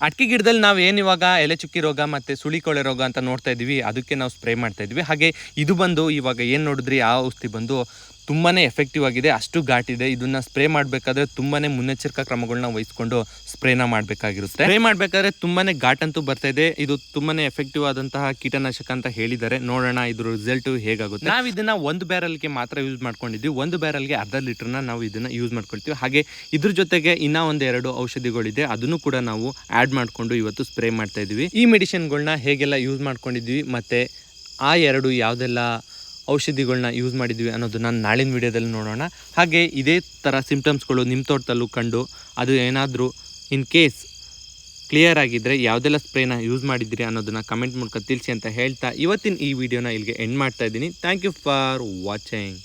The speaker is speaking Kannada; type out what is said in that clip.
ಅಡಿಕೆ ಗಿಡದಲ್ಲಿ ನಾವು ಏನು ಇವಾಗ ಎಲೆ ಚುಕ್ಕಿ ರೋಗ ಮತ್ತು ಸುಳಿಕೊಳೆ ರೋಗ ಅಂತ ನೋಡ್ತಾ ಇದ್ದೀವಿ, ಅದಕ್ಕೆ ನಾವು ಸ್ಪ್ರೇ ಮಾಡ್ತಾ ಇದ್ವಿ. ಹಾಗೆ ಇದು ಬಂದು ಇವಾಗ ಏನು ನೋಡಿದ್ರಿ ಆ ಔಷಧಿ ಬಂದು ತುಂಬಾ ಎಫೆಕ್ಟಿವ್ ಆಗಿದೆ, ಅಷ್ಟು ಘಾಟಿದೆ. ಇದನ್ನು ಸ್ಪ್ರೇ ಮಾಡಬೇಕಾದ್ರೆ ತುಂಬಾ ಮುನ್ನೆಚ್ಚರಿಕಾ ಕ್ರಮಗಳನ್ನ ವಹಿಸ್ಕೊಂಡು ಸ್ಪ್ರೇನ ಮಾಡಬೇಕಾಗಿರುತ್ತೆ. ಸ್ಪ್ರೇ ಮಾಡಬೇಕಾದ್ರೆ ತುಂಬಾ ಘಾಟಂತೂ ಬರ್ತಾ ಇದೆ. ಇದು ತುಂಬಾ ಎಫೆಕ್ಟಿವ್ ಆದಂತಹ ಕೀಟನಾಶಕ ಅಂತ ಹೇಳಿದ್ದಾರೆ. ನೋಡೋಣ ಇದ್ರ ರಿಸಲ್ಟ್ ಹೇಗಾಗುತ್ತೆ. ನಾವು ಇದನ್ನ ಒಂದು ಬ್ಯಾರಲ್ಗೆ ಮಾತ್ರ ಯೂಸ್ ಮಾಡ್ಕೊಂಡಿದ್ವಿ. ಒಂದು ಬ್ಯಾರಲ್ಗೆ ಅರ್ಧ ಲೀಟರ್ನ ನಾವು ಇದನ್ನ ಯೂಸ್ ಮಾಡ್ಕೊಳ್ತೀವಿ. ಹಾಗೆ ಇದ್ರ ಜೊತೆಗೆ ಇನ್ನೂ ಒಂದೆರಡು ಔಷಧಿಗಳಿದೆ, ಅದನ್ನು ಕೂಡ ನಾವು ಆ್ಯಡ್ ಮಾಡಿಕೊಂಡು ಇವತ್ತು ಸ್ಪ್ರೇ ಮಾಡ್ತಾ ಇದ್ವಿ. ಈ ಮೆಡಿಸಿನ್ಗಳನ್ನ ಹೇಗೆಲ್ಲ ಯೂಸ್ ಮಾಡ್ಕೊಂಡಿದ್ವಿ ಮತ್ತು ಆ ಎರಡು ಯಾವುದೆಲ್ಲ ಔಷಧಿಗಳನ್ನ ಯೂಸ್ ಮಾಡಿದ್ವಿ ಅನ್ನೋದು ನಾನು ನಾಳಿನ ವಿಡಿಯೋದಲ್ಲಿ ನೋಡೋಣ. ಹಾಗೆ ಇದೇ ಥರ ಸಿಂಪ್ಟಮ್ಸ್ಗಳು ನಿಮ್ಮ ತೋಟದಲ್ಲೂ ಕಂಡು ಅದು ಏನಾದರೂ ಇನ್ ಕೇಸ್ ಕ್ಲಿಯರ್ ಆಗಿದ್ದರೆ ಯಾವುದೆಲ್ಲ ಸ್ಪ್ರೇನ ಯೂಸ್ ಮಾಡಿದ್ದೀರಿ ಅನ್ನೋದನ್ನು ಕಮೆಂಟ್ ಮೂಲಕ ತಿಳಿಸಿ ಅಂತ ಹೇಳ್ತಾ ಇವತ್ತಿನ ಈ ವಿಡಿಯೋನ ಇಲ್ಲಿಗೆ ಎಂಡ್ ಮಾಡ್ತಾ ಇದ್ದೀನಿ. Thank you for watching.